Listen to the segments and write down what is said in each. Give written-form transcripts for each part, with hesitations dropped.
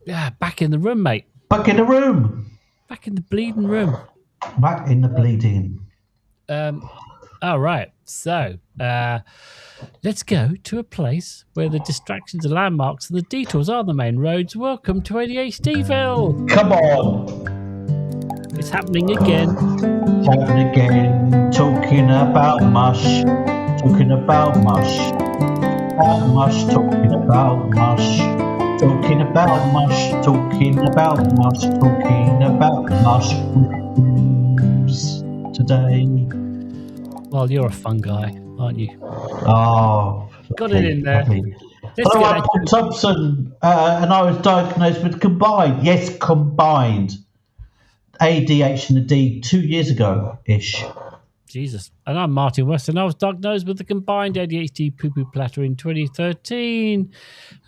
Yeah, back in the room, mate. Back in the room. Back in the bleeding room. Back in the bleeding. All right. So let's go to a place where the distractions and landmarks and the detours are the main roads. Welcome to ADHDville. Come on. It's happening again. Happening again. Talking about mush. Talking about mush. About mush. Talking about mush. Talking about mush. Talking about mush. Talking about mushrooms today. Well, you're a fungi, aren't you? Oh, Got it in there. Hello, I'm Paul Thompson, and I was diagnosed with combined ADHD 2 years ago-ish. Jesus. And I'm Martin Weston. I was diagnosed with the combined ADHD poo-poo platter in 2013.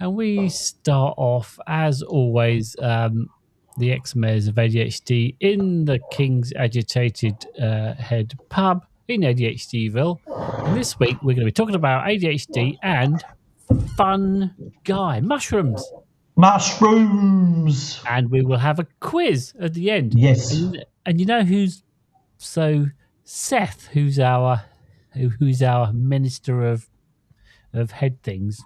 And we start off, as always, the ex-mayors of ADHD in the King's Agitated Head pub in ADHDville. And this week, we're going to be talking about ADHD and fungi, mushrooms. Mushrooms! And we will have a quiz at the end. Yes. And you know who's... So Seth, who's our minister of head things,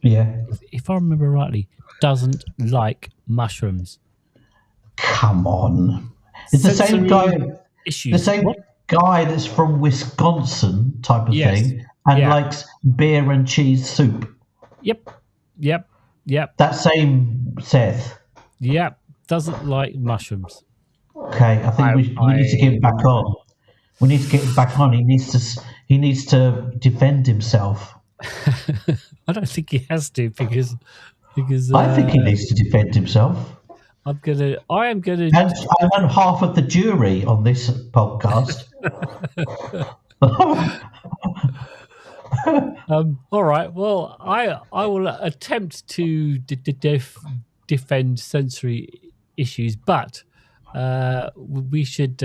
yeah, if I remember rightly, doesn't like mushrooms. Come on, it's the same guy. Issues. The same guy that's from Wisconsin, type of thing, and likes beer and cheese soup. Yep. That same Seth. Yep, doesn't like mushrooms. Okay, I think we need to get him back on. We need to get him back on. He needs to defend himself. I don't think he has to because I think he needs to defend himself. I am gonna and I'm half of the jury on this podcast. All right. Well, I will attempt to defend sensory issues, but we should.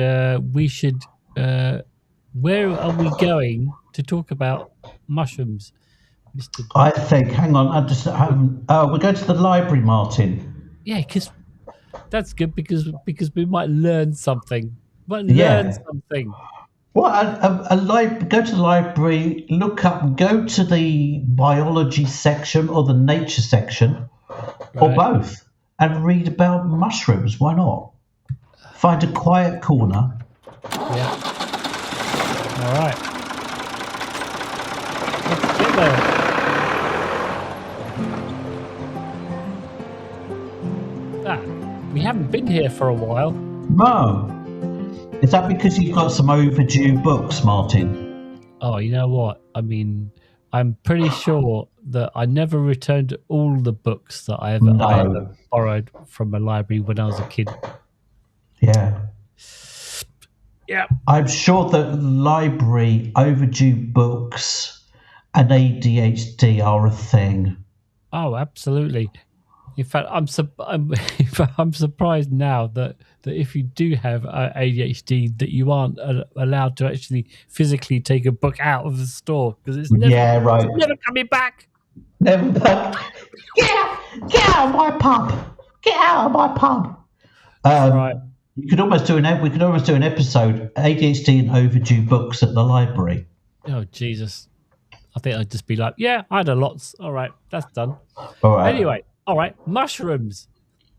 Where are we going to talk about mushrooms, Mr. I think. Hang on. I just haven't. We're going to the library, Martin. Yeah, because that's good because we might learn something. Well, go to the library, look up, go to the biology section or the nature section, or both, and read about mushrooms. Why not? Find a quiet corner. Yeah. All right. Let's get there. We haven't been here for a while. No. Is that because you've got some overdue books, Martin? Oh, you know what? I mean, I'm pretty sure that I never returned all the books that I ever borrowed from a library when I was a kid. Yeah. Yeah. I'm sure that library overdue books and ADHD are a thing. Oh, absolutely. In fact, I'm surprised now that if you do have ADHD, that you aren't allowed to actually physically take a book out of the store because it's never coming back. Never back. Get out of my pub. Get out of my pub. Right. We could almost do an episode ADHD and overdue books at the library. Oh Jesus! I think I'd just be like, yeah, I had a lots. All right, that's done. All right. Anyway. All right, mushrooms.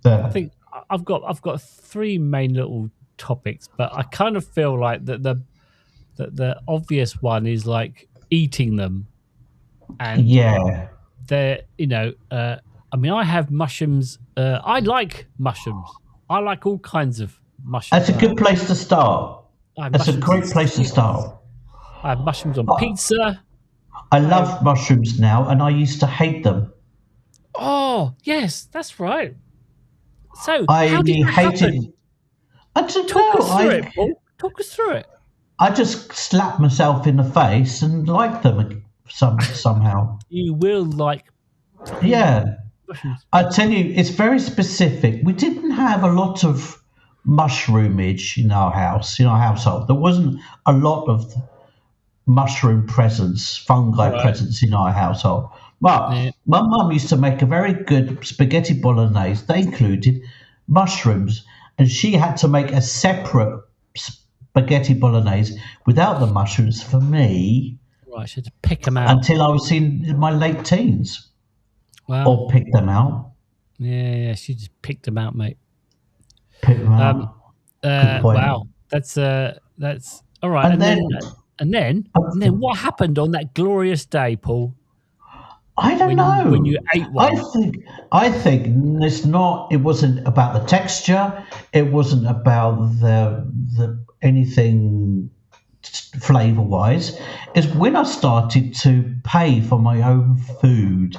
I think I've got three main little topics, but I kind of feel like that the obvious one is like eating them, and they're I mean, I have mushrooms. I like mushrooms. I like all kinds of mushrooms. That's a good place to start. That's a great place to start. I have mushrooms on pizza. I love mushrooms now, and I used to hate them. Oh, yes, that's right. So, how did that happen? I don't know. Talk us through it. I just slapped myself in the face and liked them somehow. You will like. Yeah. I tell you, it's very specific. We didn't have a lot of mushroomage in our household. There wasn't a lot of mushroom presence, fungi presence in our household. But Yeah. my mum used to make a very good spaghetti bolognese. They included mushrooms, and she had to make a separate spaghetti bolognese without the mushrooms for me Right, she had to pick them out. until I was in my late teens, Wow. or pick them out. Yeah, she just picked them out, mate. Pick them Um, out. Good point. wow. That's all right. And And then then what happened on that glorious day, Paul? I don't When you know. ate I one? think I think it's not. It wasn't about the texture. It wasn't about the anything flavor wise. It's when I started to pay for my own food,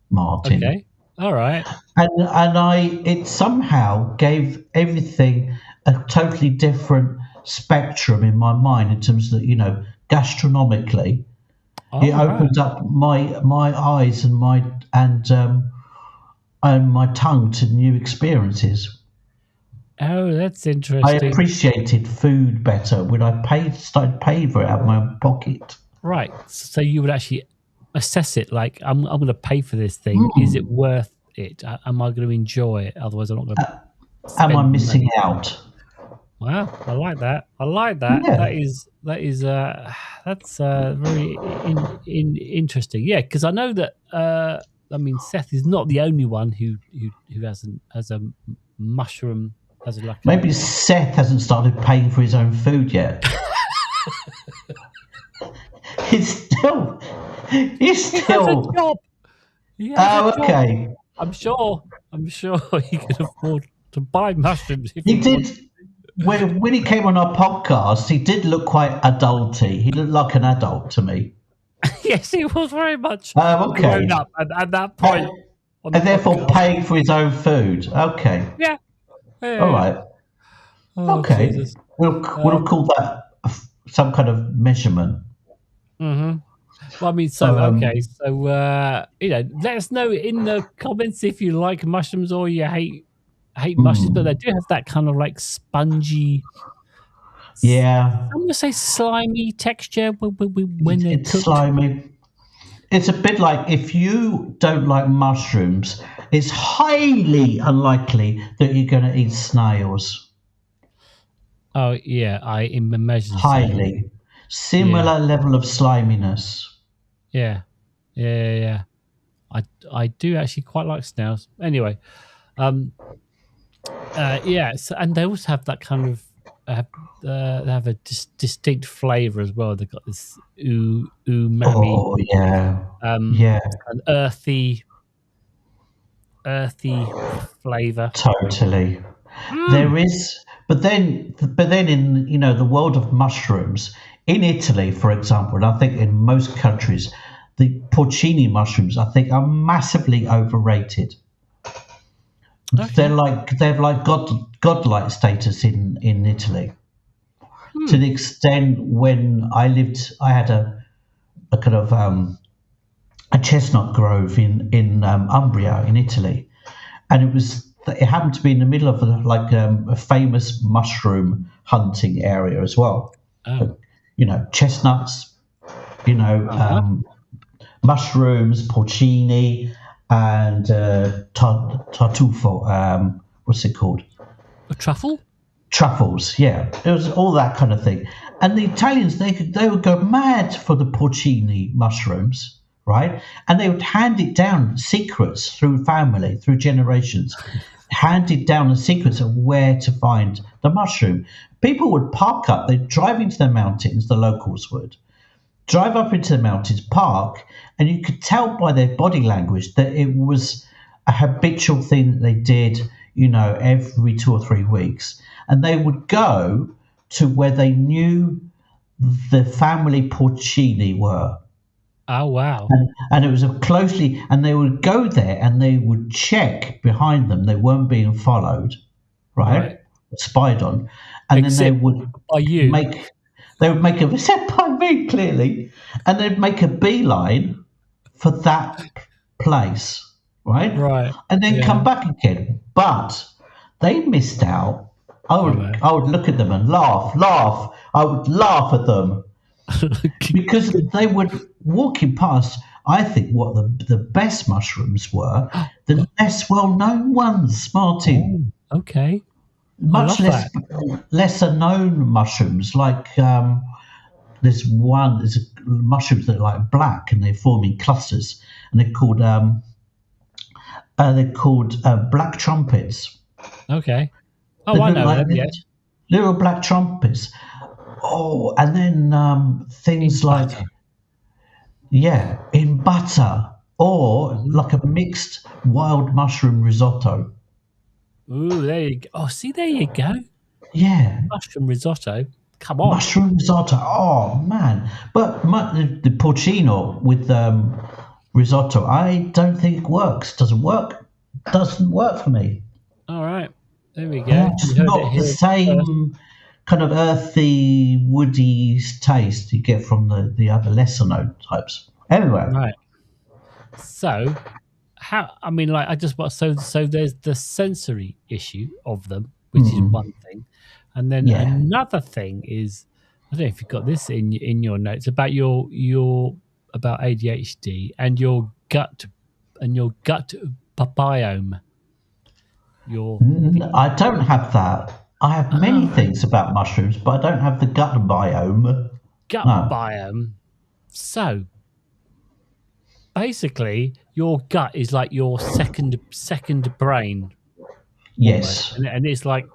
Martin, Okay. All right. and it somehow gave everything a totally different spectrum in my mind in terms of gastronomically. It All right. opened up my eyes and my tongue to new experiences. Oh, that's I interesting. appreciated food better when I started paying for it out of my own pocket. Right. So you would actually assess it like, I'm going to pay for this thing. Is it worth it? Am I going to enjoy it? Otherwise, I'm not going to Am I spend missing money. out? Wow, I like that. I like that. Yeah. That's very interesting. Yeah, because I know that. I mean, Seth is not the only one who has a mushroom as a like a. Maybe Seth hasn't started paying for his own food yet. He's still. He has a job. He has a job. Okay. I'm sure he can afford to buy mushrooms if He he did. wants. When he came on our podcast, he did look quite adulty. He looked like an adult to me. Yes, he was very much Okay. grown up at that point. on the And therefore podcast. paying for his own food. Okay. Yeah. All right. Oh, Okay. Jesus. We'll call that some kind of measurement. Mm-hmm. Well, I mean, okay. So, let us know in the comments if you like mushrooms or you hate mushrooms, but they do have that kind of like spongy, Yeah. I'm going to say slimy texture when they're It's cooked. slimy. It's a bit like if you don't like mushrooms, it's highly unlikely that you're going to eat snails. Oh, yeah, I imagine so. Highly. Similar level of sliminess. Yeah. I do actually quite like snails. Anyway, yeah, so, and they also have that kind of they have a distinct flavor as well. They've got this umami, Oh, yeah. an earthy flavor. Totally. There is, but then in the world of mushrooms, in Italy, for example, and I think in most countries, the porcini mushrooms I think are massively overrated. Okay. They've like godlike status in Italy, to the extent when I had a kind of a chestnut grove in Umbria in Italy, and it happened to be in the middle of a famous mushroom hunting area as well. Oh. Chestnuts, mushrooms, porcini, and tartufo. What's it called? A truffle? Truffles. Yeah, it was all that kind of thing. And the Italians, they would go mad for the porcini mushrooms, right? And they would hand it down secrets through family, through generations, handed down the secrets of where to find the mushroom. People would park up, they'd drive into the mountains, the locals would drive up into the mountains, park, and you could tell by their body language that it was a habitual thing that they did, every 2 or 3 weeks. And they would go to where they knew the family porcini were. Oh, wow. And it was and they would go there and they would check behind them they weren't being followed, right? Spied on. And Except then they would by you. except by me, clearly, and they'd make a beeline for that place, right? Right. And then come back again. But they missed out. I would look at them and laugh. I would laugh at them because they were walking past I think what the best mushrooms were, the less well-known ones, Martin. Oh, okay. I Much love that. lesser known mushrooms, like there's mushrooms that are like black and they form in clusters, and they're called black trumpets. Okay. They Oh, I look know like them. Yeah. little black trumpets. Oh, and then things In like, butter. yeah, in butter, or Mhm. like a mixed wild mushroom risotto. Ooh, there you go. Oh, see, there you go. Yeah, Mushroom risotto. Come on. mushroom risotto. Oh man, but the porcino with risotto, I don't think it works. Doesn't work. Doesn't work for me. All right. There we go. You Just heard it not the here first. same kind of earthy, woody taste you get from the other lesser known types. Anyway, Right. So, how? I mean, like, I just want so there's the sensory issue of them, which is one thing, and then yeah. another thing is, I don't know if you've got this in your notes about your about ADHD and your gut biome. Your I don't have that. I have many ah, things about mushrooms, but I don't have the gut biome. gut No. biome. So basically, your gut is like your second brain almost, Yes. and it's like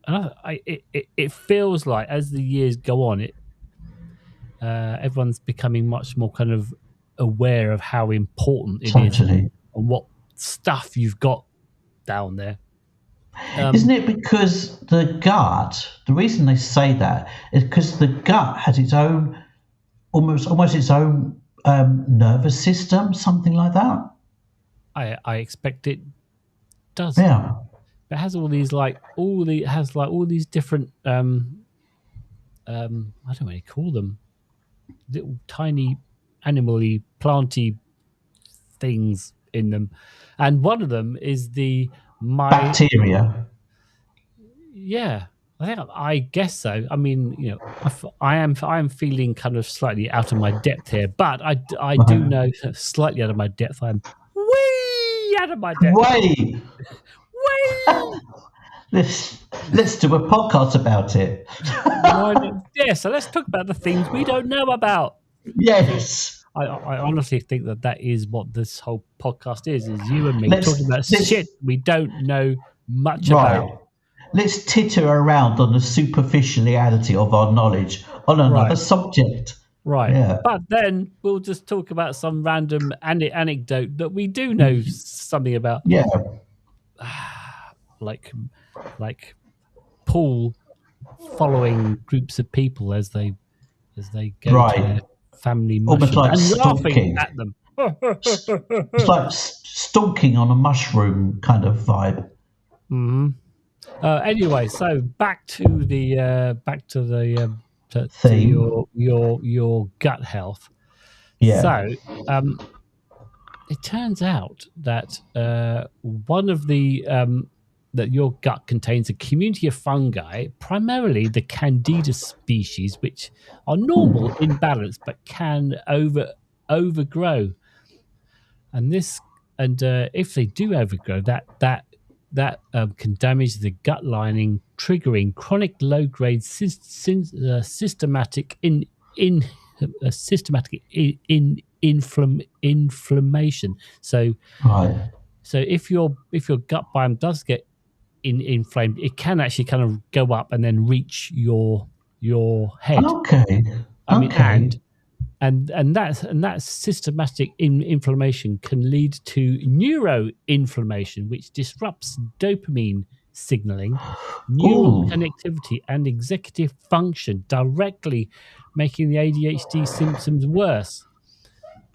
it feels like as the years go on, everyone's becoming much more kind of aware of how important it is Totally. and what stuff you've got down there. Isn't it because the gut, the reason they say that is because the gut has its own, almost its own nervous system, something like that? I expect it does. Yeah. It has all these all these different I don't know what you call them, little tiny animally planty things in them, and one of them is the my Bacteria. yeah. I guess so. I mean, you know, I am feeling kind of slightly out of my depth here, but I do know slightly out of my depth. I'm way out of my depth. Wait, Way. let's do a podcast about it. Yeah, so let's talk about the things we don't know about. Yes. I honestly think that is what this whole podcast is you and me Let's- talking about let's- shit we don't know much Right. about. Let's titter around on the superficiality of our knowledge on another Right. subject. Right. Yeah. But then we'll just talk about some random anecdote that we do know something about, Yeah. like Paul following groups of people as they go Right. to their family Almost mushroom like and laughing stalking. at them. It's like stalking on a mushroom kind of vibe. Anyway, so back to Theme. your gut health. Yeah. So it turns out that one of the that your gut contains a community of fungi, primarily the Candida species, which are normal in balance but can overgrow. And if they do overgrow, that can damage the gut lining, triggering chronic low-grade systematic inflammation. So Right. if your gut biome does get inflamed, it can actually kind of go up and then reach your head. Okay. I mean, Okay. and that systematic inflammation can lead to neuroinflammation, which disrupts dopamine signaling, neural Ooh. connectivity, and executive function, directly making the ADHD symptoms worse.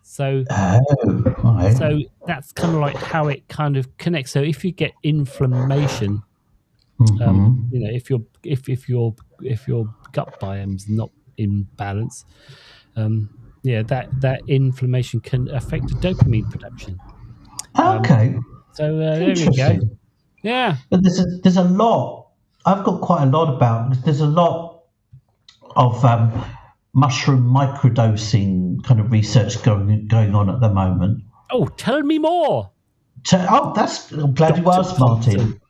So Right. so that's kind of like how it kind of connects. So if you get inflammation, you know, if your gut biome's not in balance, that inflammation can affect dopamine production. Okay. So there we go. Interesting. Yeah. But there's a lot. I've got quite a lot about. There's a lot of mushroom microdosing kind of research going on at the moment. Oh, tell me more. I'm glad you asked, Martin.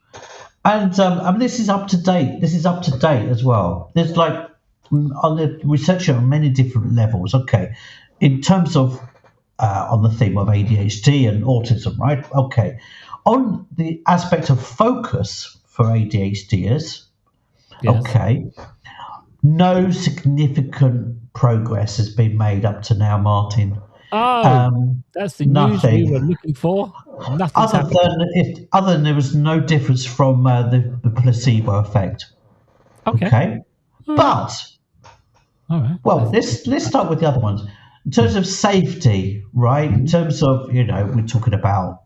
And I mean, this is up to date. This is up to date as well. There's like on the research on many different levels. Okay, in terms of on the theme of ADHD and autism, right? Okay, on the aspect of focus for ADHDers. Yes. Okay, no significant progress has been made up to now, Martin. That's the nothing. news we were looking for. Nothing's happened. Other than there was no difference from the placebo effect. Okay. But all right. Well, let's start with the other ones. In terms of safety, right? In terms of, we're talking about,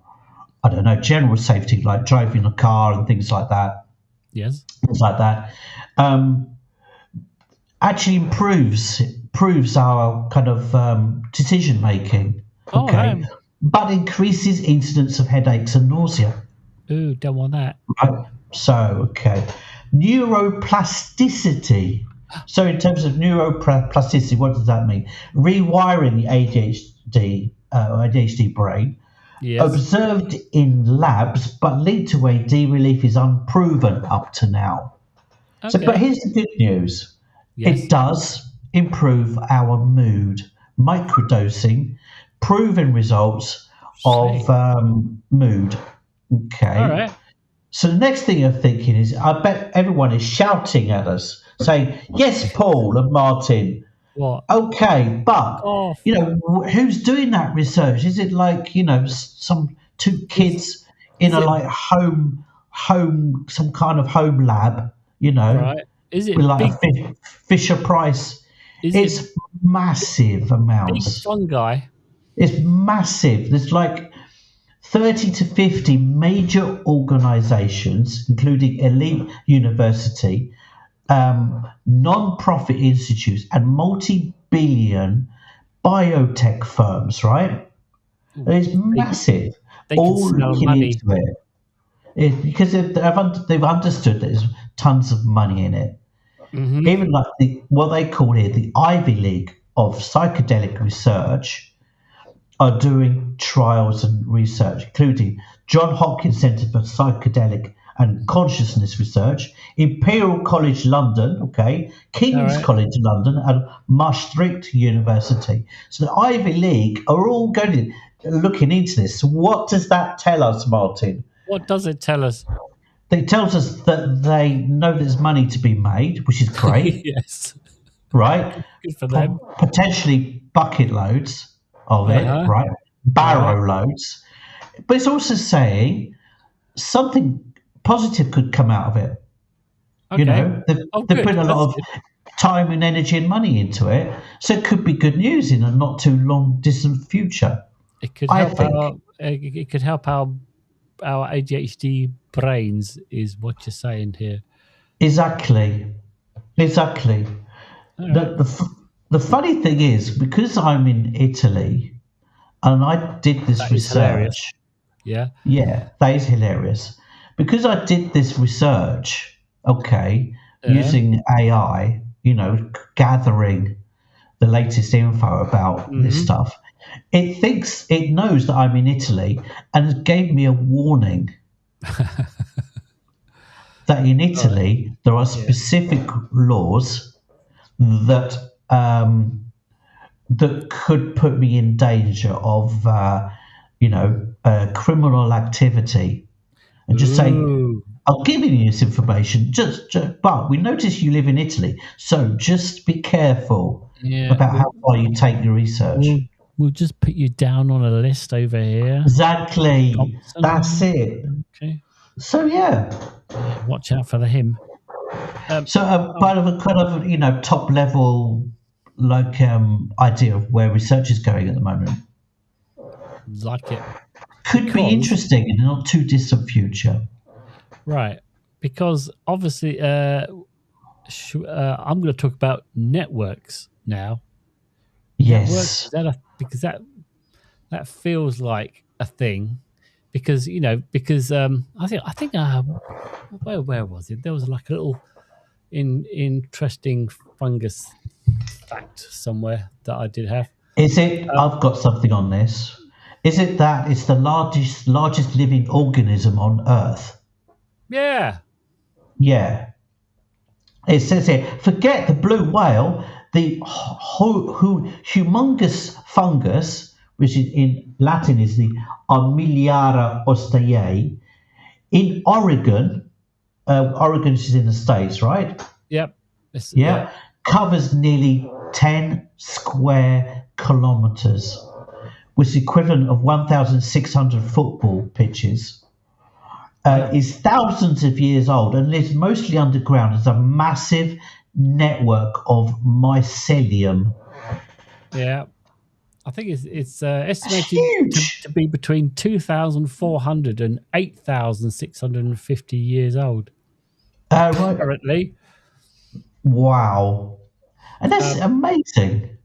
I don't know, general safety, like driving a car and things like that. Yes. Things like that. Actually improves our kind of decision making. Okay. But increases incidence of headaches and nausea. Ooh, don't want that. Right. So, okay. Neuroplasticity. So in terms of neuroplasticity, what does that mean? Rewiring the ADHD brain. Yes. Observed in labs, but linked to AD relief is unproven up to now. Okay. So, but here's the good news. Yes. It does improve our mood. Microdosing, proven results of mood. Okay. All right. So the next thing you're thinking is, I bet everyone is shouting at us, saying, "Yes, Paul and Martin." What? Okay, but who's doing that research? Is it like some two kids in a like home, some kind of home lab? Right? Is it with like a Fisher Price? It's massive amounts. Big fungi. It's massive. There's like 30 to 50 major organizations, including elite university, non-profit institutes, and multi-billion biotech firms, right? It's massive. They all can smell looking money. into it. Because they've understood that there's tons of money in it. Mm-hmm. Even like what they call here the Ivy League of psychedelic research are doing trials and research, including John Hopkins Centre for Psychedelic and Consciousness Research, Imperial College London, King's College London, and Maastricht University. So the Ivy League are all looking into this. So what does that tell us, Martin? What does it tell us? It tells us that they know there's money to be made, which is great. Yes. Right? Good for them. Potentially bucket loads of it, right? Barrow loads. But it's also saying something positive could come out of it. Okay. They've put a lot of time and energy and money into it. So it could be good news in a not too long distant future. It could help it could help our ADHD brains, is what you're saying here. Exactly. Right. The funny thing is, because I'm in Italy and I did this research. Yeah, that is hilarious. Because I did this research, using AI, gathering the latest info about this stuff, it knows that I'm in Italy and it gave me a warning that in Italy there are specific laws that that could put me in danger of criminal activity. And just saying, I'll give you this information, but we notice you live in Italy, so just be careful about how far you take your research. We'll just put you down on a list over here. Exactly. That's it. Okay. So, watch out for him. Part of a kind of, top level, idea of where research is going at the moment. Like it. Could be interesting in a not too distant future. Right. Because obviously, I'm going to talk about networks now. Yes. Networks, because that feels like a thing. Because I think where was it? There was like a little interesting fungus fact somewhere that I did have. Is it? I've got something on this. Is it that it's the largest living organism on Earth? Yeah. Yeah. It says here, forget the blue whale, the humongous fungus, which in Latin is the Armiliara osteae, in Oregon. Oregon is in the States, right? Yep. Yeah. Covers nearly 10 square kilometers, which is equivalent of 1,600 football pitches. Is thousands of years old and lives mostly underground as a massive network of mycelium. Yeah. I think it's estimated to be between 2,400 and 8,650 years old. Right. Currently. Wow. And that's amazing.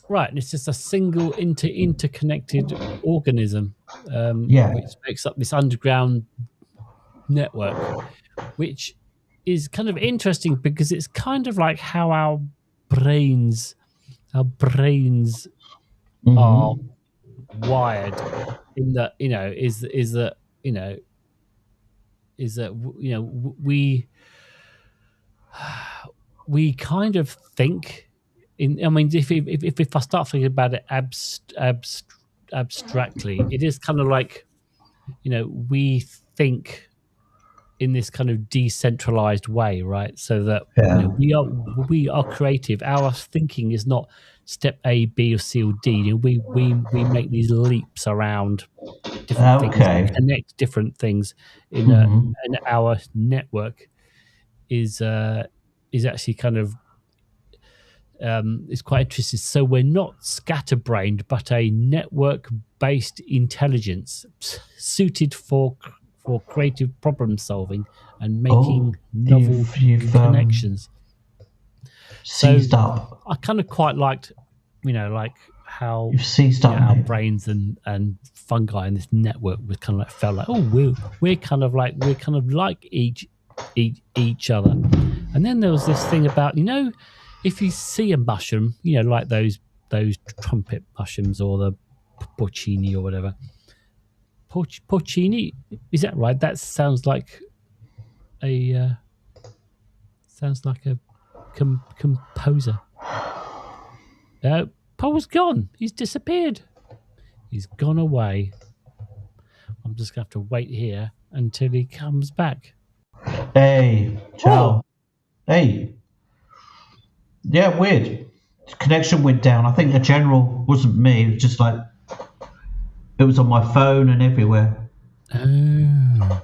Right, and it's just a single interconnected organism, which makes up this underground network, which is kind of interesting because it's kind of like how our brains are wired. In that, we kind of think. If I start thinking about it abstractly, it is kind of like, we think in this kind of decentralized way, right? So that we are creative. Our thinking is not step A, B, or C, or D. We make these leaps around different things, connect different things in and our network is actually kind of. It's quite interesting. So we're not scatterbrained, but a network-based intelligence suited for creative problem solving and making novel connections. Seized up. I kind of quite liked, like how you've seized up our brains and fungi in this network was kind of like felt like, oh, we're kind of like each other. And then there was this thing about, if you see a mushroom, like those trumpet mushrooms or the porcini or whatever. Porcini, is that right? That sounds like a composer. Paul's gone. He's disappeared. He's gone away. I'm just gonna have to wait here until he comes back. Hey, ciao. Oh. Hey. Yeah, weird. Connection went down. I think the general wasn't me. It was just like it was on my phone and everywhere. Oh.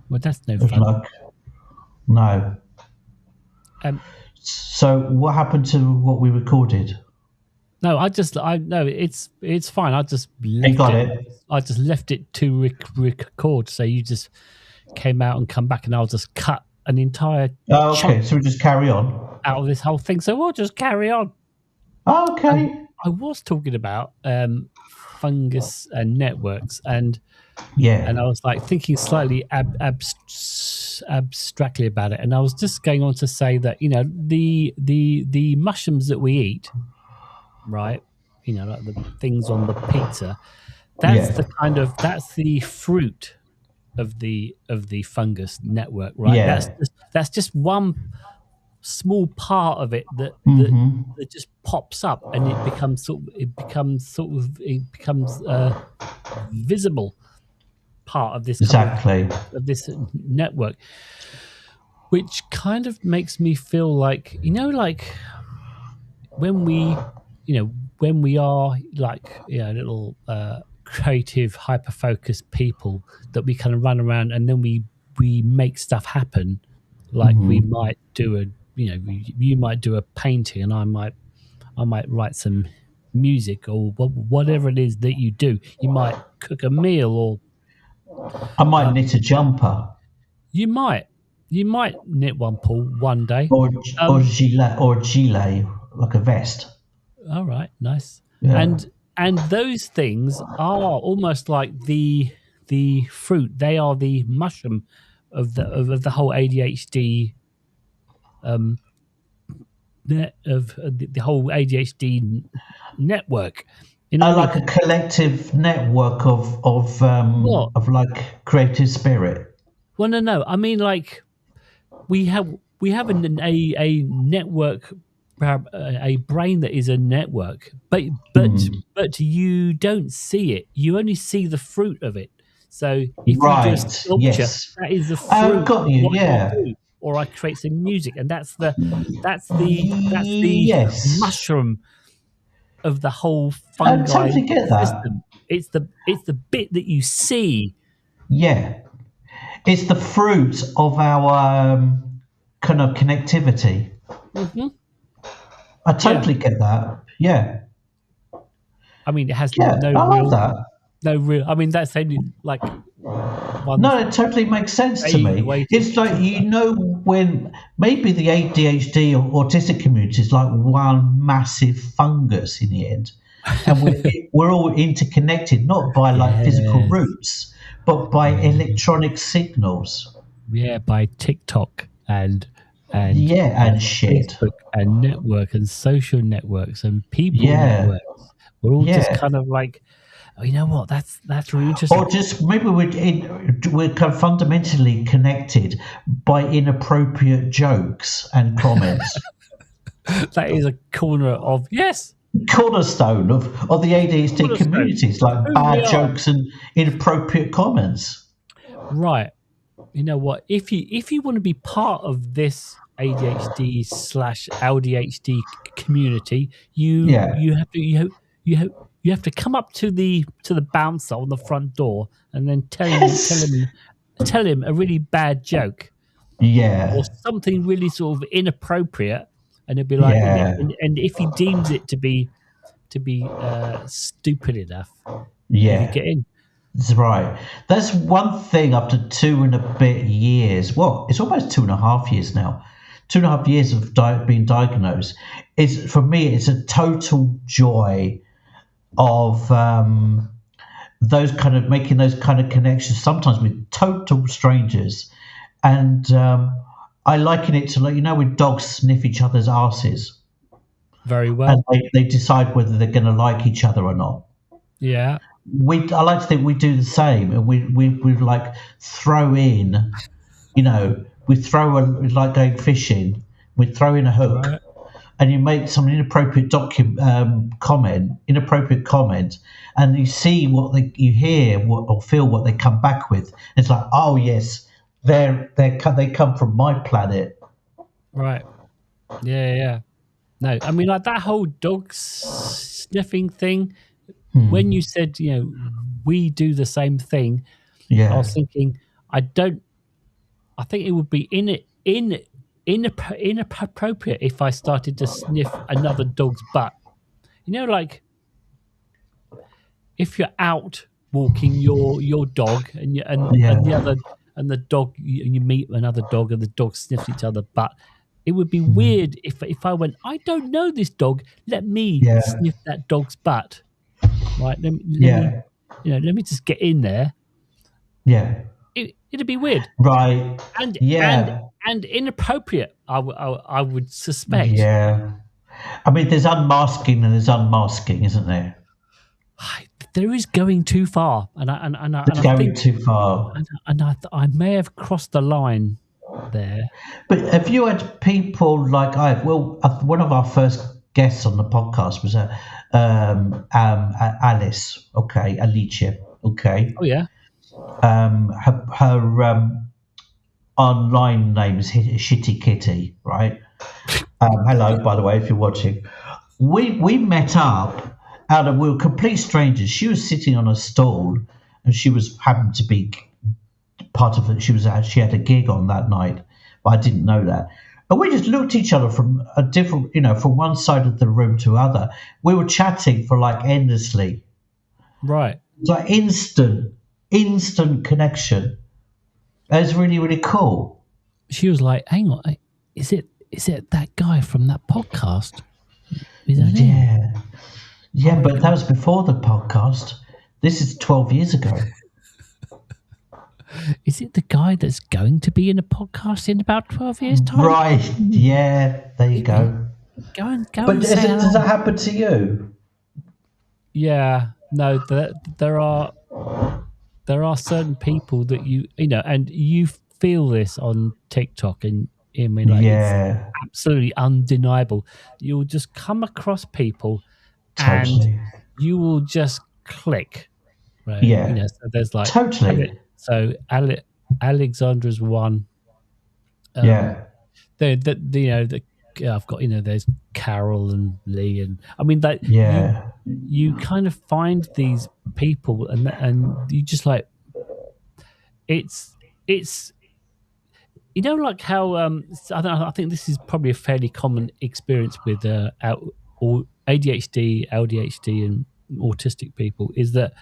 Well, that's no fun. Like, no. So what happened to what we recorded? No, it's fine. I just left it to record. So you just came out and come back, and I'll just cut an entire. Oh, okay. So we just carry on out of this whole thing. So we'll just carry on. Okay. I was talking about fungus and networks, and I was like thinking slightly abstractly about it, and I was just going on to say that the mushrooms that we eat, right? Like the things on the pizza. That's that's the fruit of the fungus network, right? Yeah. That's just one small part of it that just pops up, and it becomes visible part of this of this network, which kind of makes me feel like like when we are like little creative hyper focused people that we kind of run around and then we make stuff happen, like we might do you might do a painting and I might write some music or whatever it is that you do. You might cook a meal, or I might knit a jumper. You might knit one, Paul, one day, or gilet, like a vest. All right, nice. Yeah. And those things are almost like the fruit. They are the mushroom of the whole ADHD the whole ADHD network. You know what I Like mean? a collective network What? of like creative spirit. Well, no. I mean, like we have a network, a brain that is a network, but you don't see it. You only see the fruit of it. So if you do a Right. sculpture, Yes. that is the I've fruit got of you. what you Yeah. do. Or I create some music, and that's the Yes. mushroom of the whole I fungi totally get that. system. It's the bit that you see. Yeah. It's the fruit of our kind of connectivity. Hmm. I Yeah, totally get that. Yeah. I mean, it has Yeah. no I love real, that. no real. I mean, that's only like one No, it totally makes sense to vague me. way It's like, to. when maybe the ADHD or autistic community is like one massive fungus in the end. And we're all interconnected, not by like physical Yes. roots, but by Yeah. electronic signals. Yeah, by TikTok and Yeah, and shit. Facebook and network and social networks and people Yeah, networks. We're all just yeah. kind of like, oh, you know what? That's really interesting. Or just maybe we're kind of fundamentally connected by inappropriate jokes and comments. That is a corner of yes, Cornerstone of the ADHD cornerstone. communities, like Who we bad are. jokes and inappropriate comments. Right. You know what? If you want to be part of this ADHD slash LDHD community, you Yeah. you have to you have to come up to the bouncer on the front door and then Yes. tell him a really bad joke or Yeah. something really sort of inappropriate, and he'll be like, Yeah. and if he deems it to be stupid enough, you could Yeah. get in. That's right. That's one thing after 2.5 years. Well, it's almost 2.5 years now. 2.5 years of being diagnosed. Is for me, it's a total joy of those kind of making those kind of connections. Sometimes with total strangers, and I liken it to, like, when dogs sniff each other's asses Very and well. they decide whether they're going to like each other or not. Yeah. I like to think we do the same, and we like throw in, we throw like going fishing. We throw in a hook, Right. and you make some inappropriate inappropriate comment, and you see you hear or feel what they come back with. It's like, oh yes, they come from my planet. Right. Yeah. No, I mean, like that whole dog sniffing thing. When you said, we do the same thing, I Yeah. was thinking, I don't. I think it would be inappropriate if I started to sniff another dog's butt. Like if you're out walking your dog and Yeah. the dog, you meet another dog and the dog sniffs each other butt. It would be weird if I went, I don't know this dog. Let me Yeah. sniff that dog's butt. Right? Yeah. Let me just get in there. Yeah. It'd be weird Right. and and Yeah. and inappropriate. I would suspect. Yeah. I mean, there's unmasking and there's unmasking, isn't there? There is going too far, and It's I going think, too far. and I may have crossed the line there. But have you had people like one of our first guests on the podcast was Alice, okay, Alicia, okay. Oh yeah, Her online name is Shitty Kitty, right? Hello, by the way, if you're watching. We met up we were complete strangers. She was sitting on a stall, and she happened to be part of it. She had a gig on that night, but I didn't know that. And we just looked at each other from a different, from one side of the room to other. We were chatting for like endlessly. right. It's like instant connection. It was really, really cool. She was like, "Hang on, is it that guy from that podcast? Is that him?" Yeah. Yeah, but that was before the podcast. This is 12 years ago. Is it the guy that's going to be in a podcast in about 12 years' time? Right. Yeah, there you go. Go and But say hello. does that happen to you? Yeah, no, there are certain people that you know, and you feel this on TikTok, and I mean, like, it's Yeah, absolutely undeniable. You'll just come across people, and totally. you will just click, right? You Yeah, know, so there's like totally. Alexandra's one. Yeah, You know, I've got, you know, there's Carol and Lee, and I mean that yeah, you kind of find these people, and you just like, it's you know, like how I think this is probably a fairly common experience with or ADHD, LDHD, and autistic people, is that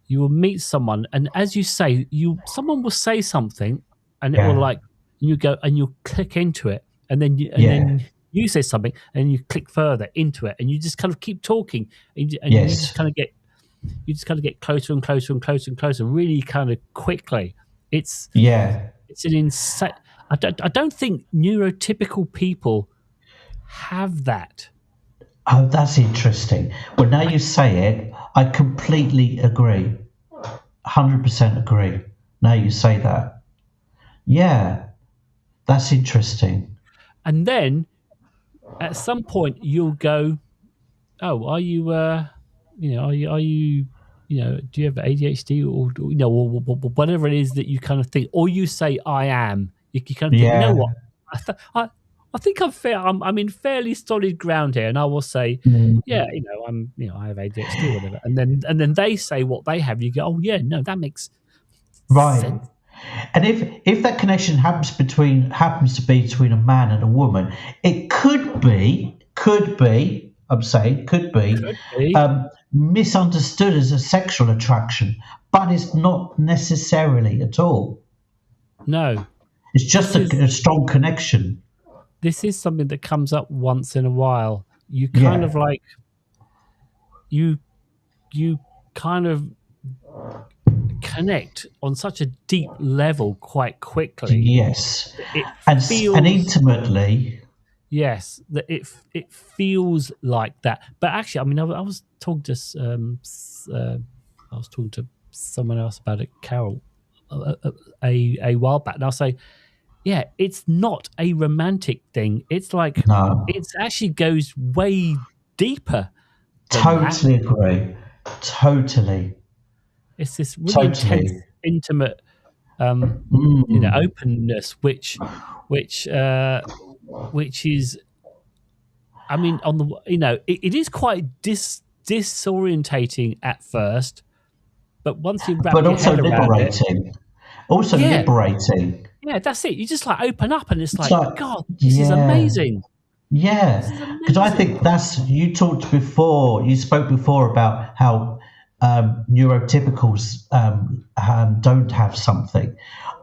you will meet someone, and as you say, someone will say something, and it will, yeah, like, you go and you click into it, and yeah. then you say something, and you click further into it, and you just kind of keep talking, and Yes, you just kind of get closer and closer and closer and closer, really kind of quickly. It's yeah. it's an insane. I don't think neurotypical people have that. Oh, that's interesting. Well, now you say it, I completely agree. 100% agree. Now you say that. Yeah, that's interesting. And then at some point you'll go, "Oh, are you? You know, are you? You know, do you have ADHD, or you know, or whatever it is that you kind of think, or you say I am." You kind of think, you know what? Yeah. I th- I, I think I'm in fairly solid ground here, and I will say, Mm, yeah, you know, you know, I have ADHD or whatever, and then they say what they have. You go, oh yeah, no, that makes right. sense. And if that connection happens to be between a man and a woman, it could be. I'm saying could be Could be. misunderstood as a sexual attraction, but it's not necessarily at all. No, It's just this is a strong connection. something that comes up once in a while. You kind of Yeah. like you you kind of connect on such a deep level quite quickly. Yes. It And feels, intimately. yes, that it feels like that. But actually, I mean, I was talking to I was talking to someone else about it, Carol, a while back, and I'll say, yeah, it's not a romantic thing. It's like, No. it actually goes way deeper than that. Totally agree. Totally. It's this really intense, Totally. intimate, you know, Mm. openness, which uh, which is, I mean, on the, you know, it is quite disorientating at first, but once you wrap But your also head around it, liberating. Also yeah, liberating. yeah, that's it. You just like open up, and it's It's like, like, God, this is yeah, amazing. This is yeah. Because I amazing. think you spoke before about how neurotypicals don't have something.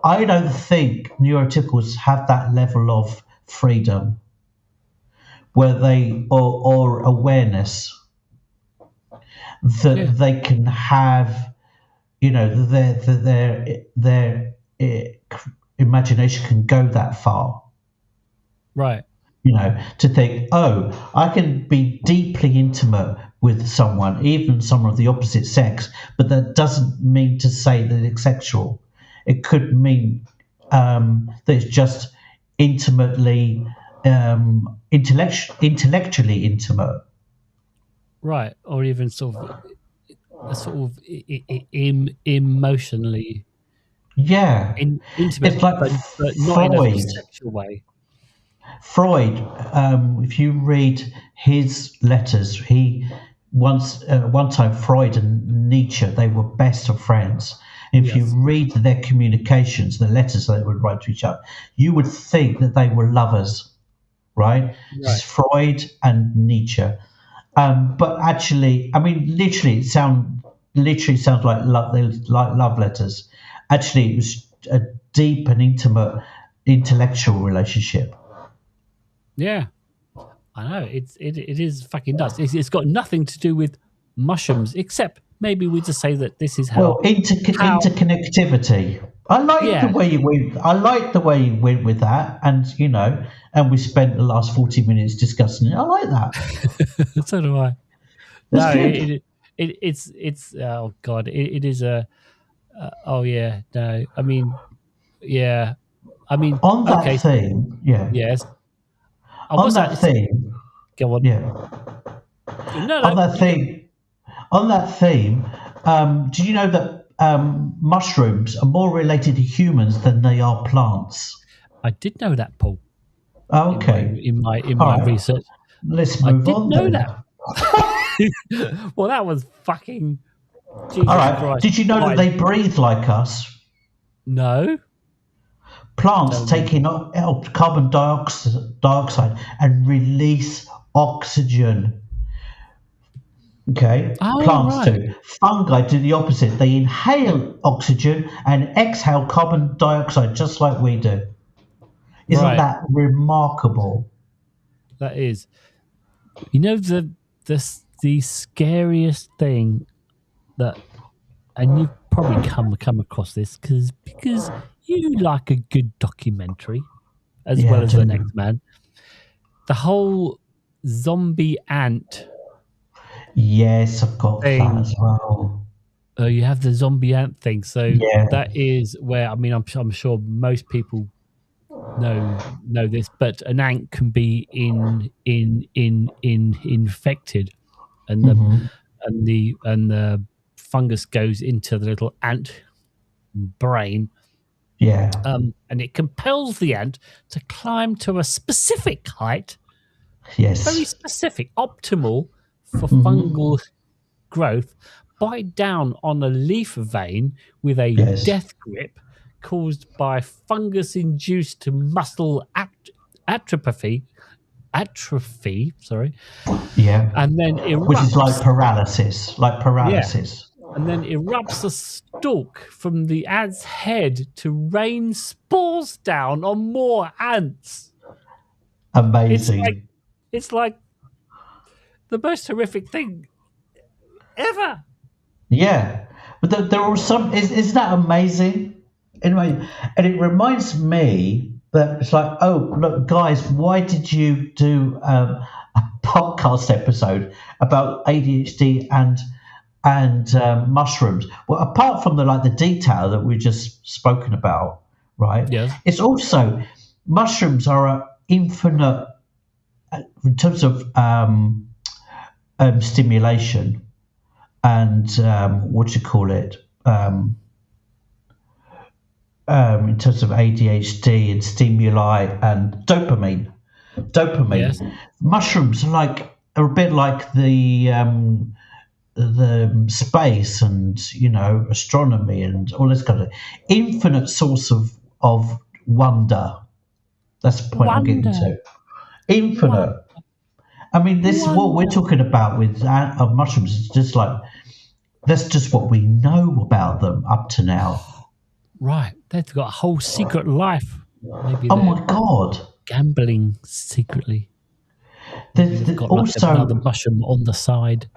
I don't think neurotypicals have that level of freedom where or awareness Yeah, that they can have, their imagination can go that far, right. to think, oh, I can be deeply intimate with someone, even someone of the opposite sex, but that doesn't mean to say that it's sexual. It could mean that it's just intimately, intellectually intimate. Right, or even sort of a sort of emotionally Yeah, intimate, it's like but not in a sort of Freud. sexual way. Freud, if you read his letters, one time Freud and Nietzsche, they were best of friends. If you Yes, read their communications, the letters they would write to each other, you would think that they were lovers, right? This is right. Freud and Nietzsche. But actually, I mean, literally sounds like love letters. Actually, it was a deep and intimate intellectual relationship. Yeah, I know. It is fucking nuts. It's got nothing to do with mushrooms, except maybe we just say that this is Well, how interconnectivity. I like the Yeah. way you went. I like the way you went with that, and and we spent the last 40 minutes discussing it. I like that. So do I. That's No, good. it's oh god, it is a oh yeah, no. I mean, yeah. I mean, On that okay, theme, yeah. yes. I On was that actually theme, go on. yeah. No, On no, that you go. theme, on that theme, did you know that mushrooms are more related to humans than they are plants? I did know that, Paul. In my Okay. in my in All my right. research, Let's I move did on know then. that. Well, that was fucking All Jesus right. Christ. Did you know that Right. they breathe like us? No. Plants Tell me. take in carbon dioxide and release oxygen. Okay, Oh, plants right. do. Fungi do the opposite. They inhale oxygen and exhale carbon dioxide just like we do. Isn't Right. that remarkable? That is. You know the scariest thing that, and you've probably come across this because you like a good documentary as Yeah, well I as the do. next man. The whole zombie ant Yes, I've got that thing. as well. You have the zombie ant thing. So Yeah. that is where, I mean, I'm sure most people know this, but an ant can be in infected, and Hmm. the fungus goes into the little ant brain, Yeah. and it compels the ant to climb to a specific height, very Yes. specific, optimal for Hmm. fungal growth, bite down on a leaf vein with a Yes. death grip caused by fungus induced muscle atrophy, sorry, Yeah. and then Which is like erupts. paralysis. Like Yeah, paralysis. and then erupts a stalk from the ant's head to rain spores down on more ants. It's like Amazing. it's like the most horrific thing ever. Yeah, but there are some. Isn't that amazing? Anyway, and it reminds me that it's like, oh look, guys, why did you do a podcast episode about ADHD and mushrooms? Well, apart from the detail that we just spoken about, right? Yes. It's also mushrooms are a infinite in terms of stimulation and what do you call it? In terms of ADHD and stimuli and dopamine. Yes. Mushrooms are a bit like the space and astronomy and all this kind of infinite source of wonder. That's the point I'm getting Wonder. to. Infinite. Wonder. I mean, this is what we're Wonder. talking about with mushrooms. It's just like that's just what we know about them up to now. Right. They've got a whole secret life. Maybe Oh they're my god! gambling secretly. Maybe they've got like another mushroom on the side.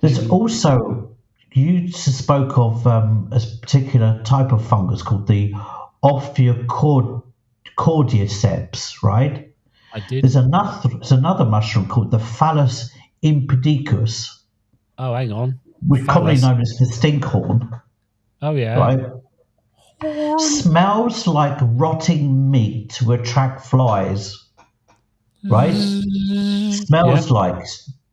There's Maybe. also you spoke of a particular type of fungus called the Ophiocordyceps, right? I did. There's another mushroom called the Phallus impedicus, Oh, hang on. which commonly Phallus. known as the stinkhorn, Oh, yeah. right? Horn. Smells like rotting meat to attract flies, right? Yeah. Smells like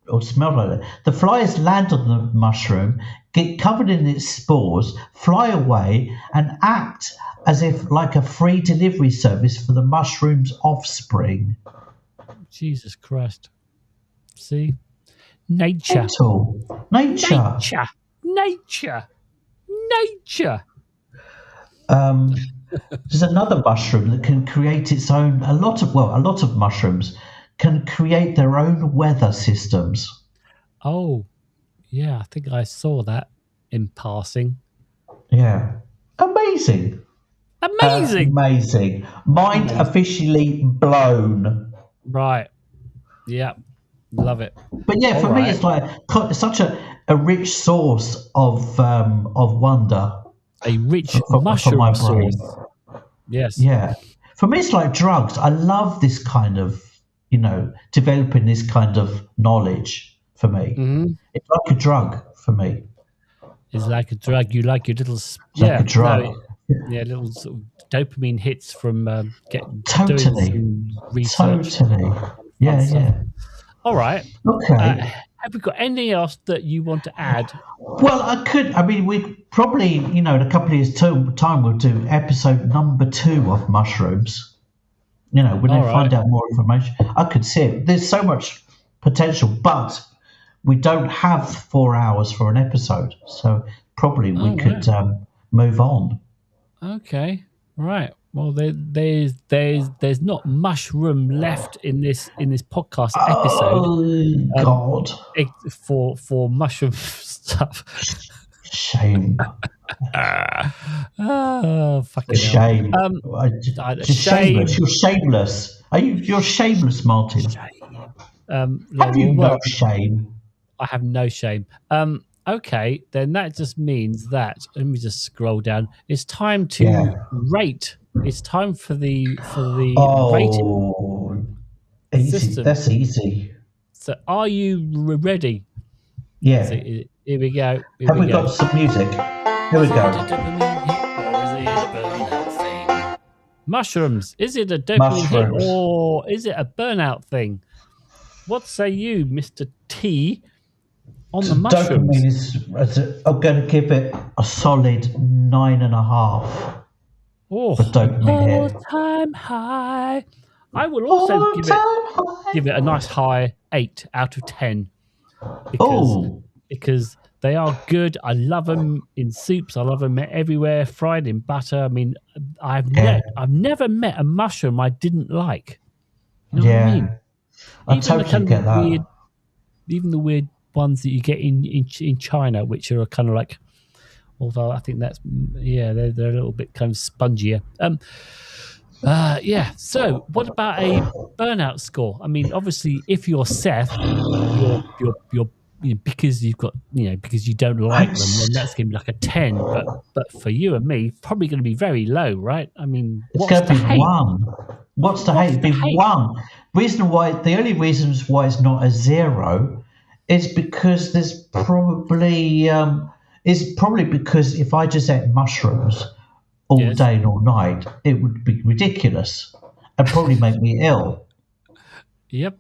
that. The flies land on the mushroom, get covered in its spores, fly away, and act as if like a free delivery service for the mushroom's offspring. Jesus Christ. See? Nature. Nature. Nature. Nature. There's another mushroom that can create its own. A lot of mushrooms can create their own weather systems. Oh, yeah. I think I saw that in passing. Yeah, amazing. Amazing. Amazing. Mind Amazing. officially blown. Right. Yeah. Love it. But yeah, for me, it's like such a rich source of wonder. a rich for mushroom my brain. source. Yes. Yeah. For me, it's like drugs. I love this kind of, developing this kind of knowledge for me. Mm-hmm. It's like a drug for me. It's like a drug. You like your little, It's like a drug. little sort of dopamine hits from doing Totally. some research. Totally. Yeah, Fun stuff. yeah. All right. Okay. Have we got anything else that you want to add? Well, we probably, in a couple of years' time, we'll do episode number 2 of mushrooms. When I find out more information, I could see it. There's so much potential, but we don't have 4 hours for an episode, so probably we could move on. Okay, right. Well, there's not mushroom left in this podcast episode. Oh God! For mushroom stuff. Shame. Fucking shame. Just shameless. You're shameless. You're shameless, Martin. Have you no shame? I have no shame. Okay, then that just means that, let me just scroll down. It's time to rate. It's time for the rating easy. system. That's easy. So, are you ready? Yeah. So, here we go. Have we got some music? Here we go. Mushrooms. Is it a dopamine hit or is it a burnout thing? What say you, Mr. T, on the mushrooms? Dopamine I'm going to give it a solid 9.5. Oh, all-time high. I will also give it a nice high 8 out of 10 because they are good. I love them in soups. I love them everywhere, fried in butter. I mean, I've never met a mushroom I didn't like. You know what I mean? I totally get that. Even the weird ones that you get in China, which are kind of like, although I think that's they're a little bit kind of spongier. So what about a burnout score? I mean, obviously, if you're Seth, you're because you've got because you don't like them, then that's going to be like a 10. But for you and me, probably going to be very low, right? I mean, it's going to be 1. What's the hate? It'd be 1. The only reasons why it's not a 0 is because there's probably because if I just ate mushrooms all day and all night, it would be ridiculous and probably make me ill. Yep.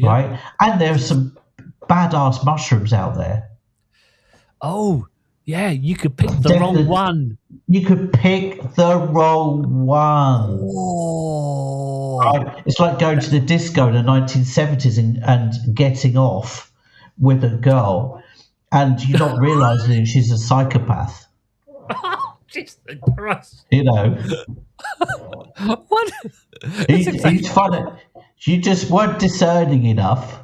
Right? And there's some badass mushrooms out there. Oh, yeah, you could pick the wrong one. You could pick the wrong one. Oh. Right? It's like going to the disco in the 1970s and getting off with a girl and you're not realising she's a psychopath. Jesus Christ. What? He's funny. You just weren't discerning enough.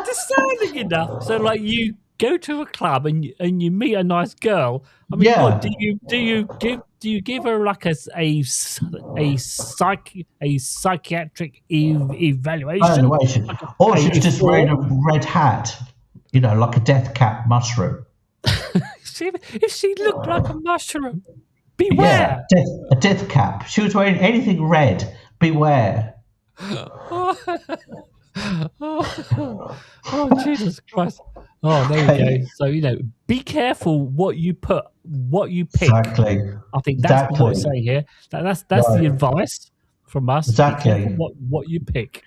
Discerning enough. So, like, you go to a club and you meet a nice girl. I mean, what, do you give her like a psychiatric evaluation? Or she's just wearing a red hat, like a death cap mushroom. If she looked like a mushroom, beware. Yeah, a death cap. She was wearing anything red. Beware. Oh, Jesus Christ. Oh, there we go. So, be careful what you pick. Exactly. I think that's what we're saying here. That's right. The advice from us. Exactly. Be careful what you pick.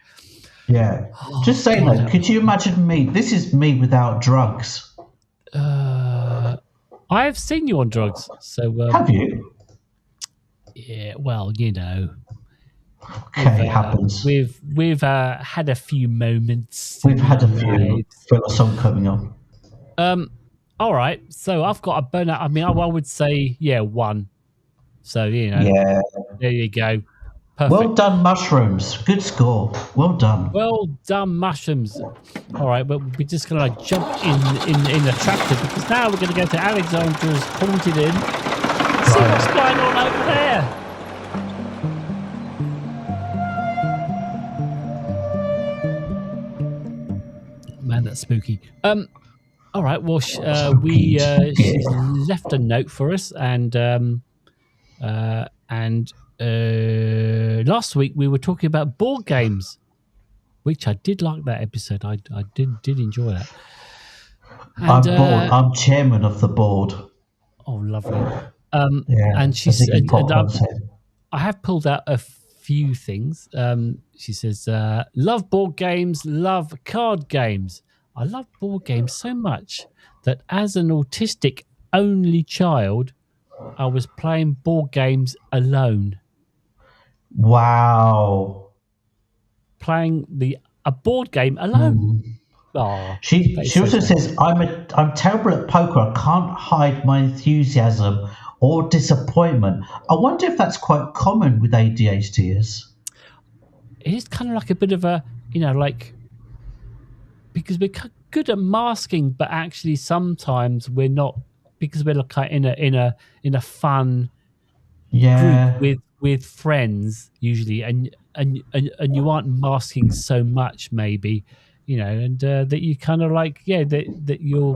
Yeah. Just saying that. Could you imagine me? This is me without drugs. I have seen you on drugs. So have you? Yeah. Well, Okay, it happens. We've had a few moments. We've had a few. Got a song coming on. All right. So I've got a burnout. I mean, I would say 1. So Yeah. There you go. Perfect. Well done, mushrooms. Good score. Well done. Well done, mushrooms. All right, but we're just gonna jump in the tractor because now we're gonna go to Alexandra's Haunted Inn. See what's going on over there. Man, that's spooky. All right. Well, Spooky. she's left a note for us, and last week we were talking about board games, which I did like that episode. I did enjoy that. And I'm bored. I'm chairman of the board. oh, lovely. Yeah, And as she's Iggy Pop and once said. I have pulled out a few things. She says, love board games, love card games. I love board games so much that as an autistic only child, I was playing board games alone. Wow. Playing a board game alone. Oh, She that is she so also sad. says I'm terrible at poker. I can't hide my enthusiasm or disappointment. I wonder if that's quite common with ADHDers. It is kind of like a bit of a, like, because we're good at masking, but actually sometimes we're not, because we're like in a fun Yeah. group with friends usually, and you aren't masking so much maybe, and that you kind of like that you're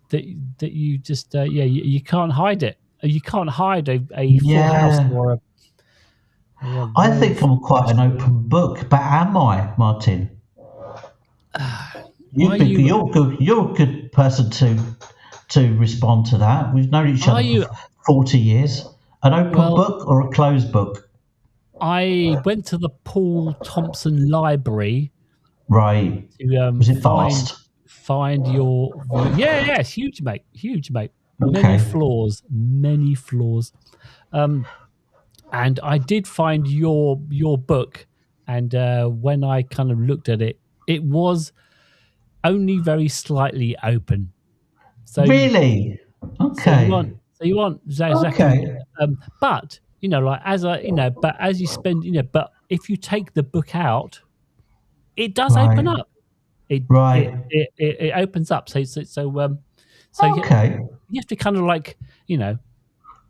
that you just you can't hide it. You can't hide a full house Yeah. or a I room think full I'm of quite an vegetables. open book, but am I, Martin? Are you You're good. You're a good person to respond to that. We've known each are other you for 40 years. An open well, book or a closed book? I went to the Paul Thompson Library Right. to Was it find vast? yeah, it's huge mate, Okay. many flaws, and I did find your book, and when I kind of looked at it, it was only very slightly open, so Really? Okay. you want exactly, Okay. but like as a but as you spend, but if you take the book out, it does open Right. up. It Right. it opens up. So Okay. you have to kind of like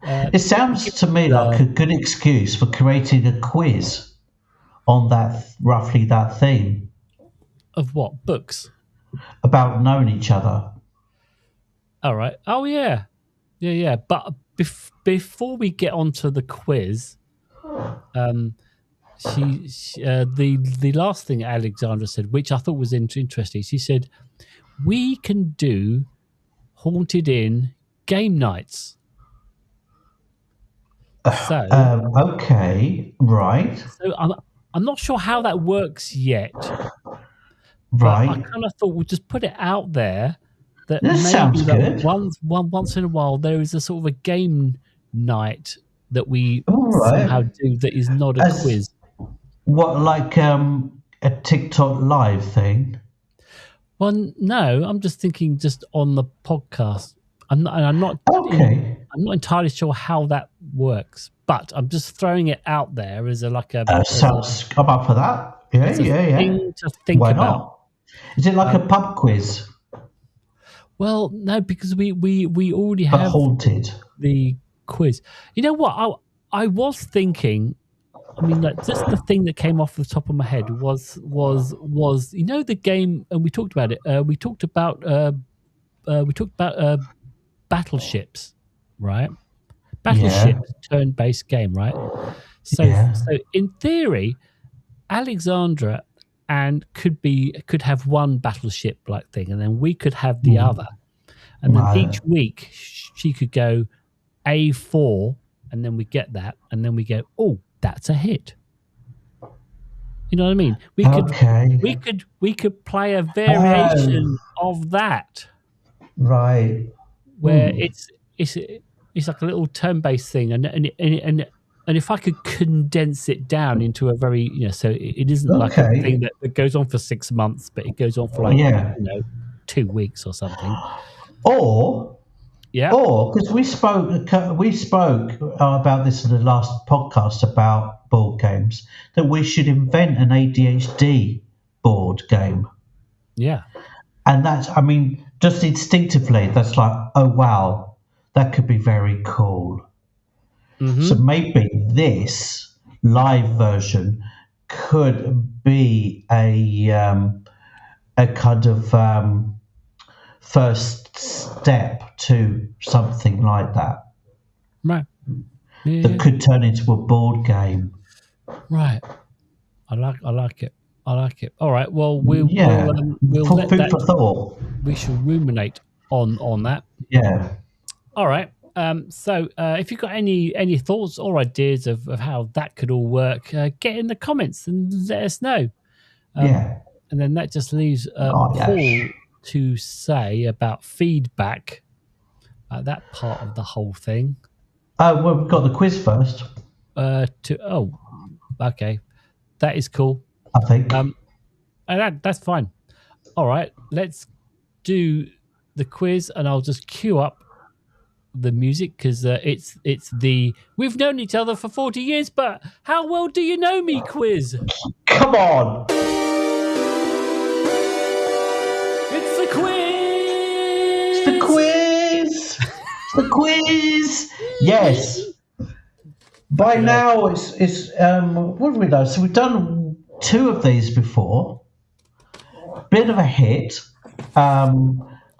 uh, It sounds give to me like a good excuse for creating a quiz on that roughly that theme of what books. about knowing each other. All right. Oh yeah. But before we get onto the quiz, the last thing Alexandra said, which I thought was interesting, she said we can do haunted inn game nights. So Okay. Right. so I'm not sure how that works yet, but I Right. kind of thought we'll just put it out there that This maybe sounds that good. once in a while there is a sort of a game night that we All somehow right. do that is not a As quiz. what, like a TikTok live thing? Well, no, I'm just thinking just on the podcast. Okay. I'm not entirely sure how that works, but I'm just throwing it out there as Sounds. I'm up for that. Yeah. as a Yeah. Yeah. thing to think Why about. not? Is it like a Um, pub quiz well, no, because we already but have haunted? the quiz. You know what? I was thinking. I mean, like just the thing that came off the top of my head was the game, and we talked about it. We talked about battleships, right? Yeah. Battleships turn-based game, right? Yeah. So in theory, Alexandra could have one battleship like thing, and then we could have the other, and then Right. each week she could go A4, and then we get that, and then we go, oh, that's a hit. You know what I mean? Okay. We could play a Oh, variation of that right. where it's like a little turn-based thing, and if I could condense it down into a very so it isn't like a Okay. thing that goes on for 6 months, but it goes on for like Yeah. 2 weeks or something. Or Yeah, because we spoke about this in the last podcast about board games, that we should invent an ADHD board game. yeah. And that's, I mean, just instinctively, that's like, oh wow, that could be very cool. So Mm-hmm. maybe this live version could be a kind of first step to something like that Right. Yeah. that could turn into a board game. Right. I like it. I like it. All right. Well, we'll let Food that. for thought. We shall ruminate on that. Yeah. All right. So if you've got any thoughts or ideas of how that could all work, get in the comments and let us know. Yeah. And then that just leaves Oh, Paul yes. to say about feedback, that part of the whole thing. Well, we've got the quiz first, Okay, that is cool. I think. And that's fine. All right, let's do the quiz, and I'll just cue up the music because it's the we've known each other for 40 years, but how well do you know me quiz? Come on. It's the quiz. It's the quiz. It's the quiz. Yes. By now, it's what have we done? So we've done 2 of these before. Bit of a hit. A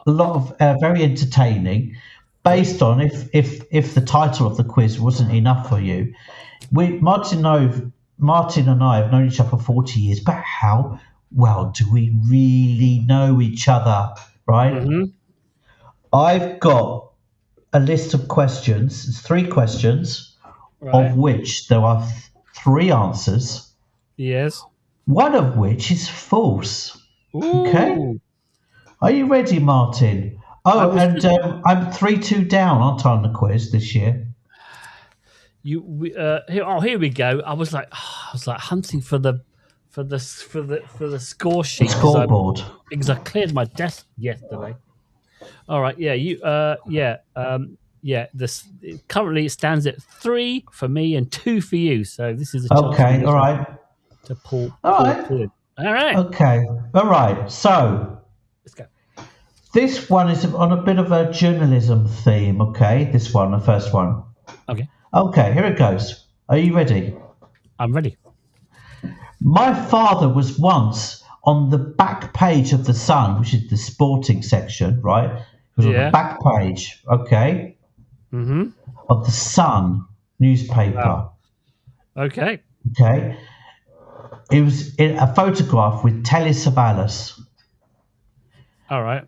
lot of very entertaining. Based on if the title of the quiz wasn't enough for you, Martin and I have known each other for 40 years. But how well do we really know each other? Right. Mm-hmm. I've got a list of questions. It's 3 questions, of which there are 3 answers. Yes. One of which is false. Ooh. Okay. Are you ready, Martin? Oh, I'm 3-2 down, aren't I, on the quiz this year? Here we go. I was like hunting for the score sheet. The scoreboard. Because I cleared my desk yesterday. All right. Yeah. Currently it stands at 3 for me and 2 for you. So this is a chance okay. All right. to pull. All right. All right. Okay. All right. So let's go. This one is on a bit of a journalism theme. Okay. This one, the first one. Okay. Okay. Here it goes. Are you ready? I'm ready. My father was once on the back page of The Sun, which is the sporting section, right? It was on the back page, okay, of The Sun newspaper. Wow. Okay. Okay. It was in a photograph with Telly Savalas. All right.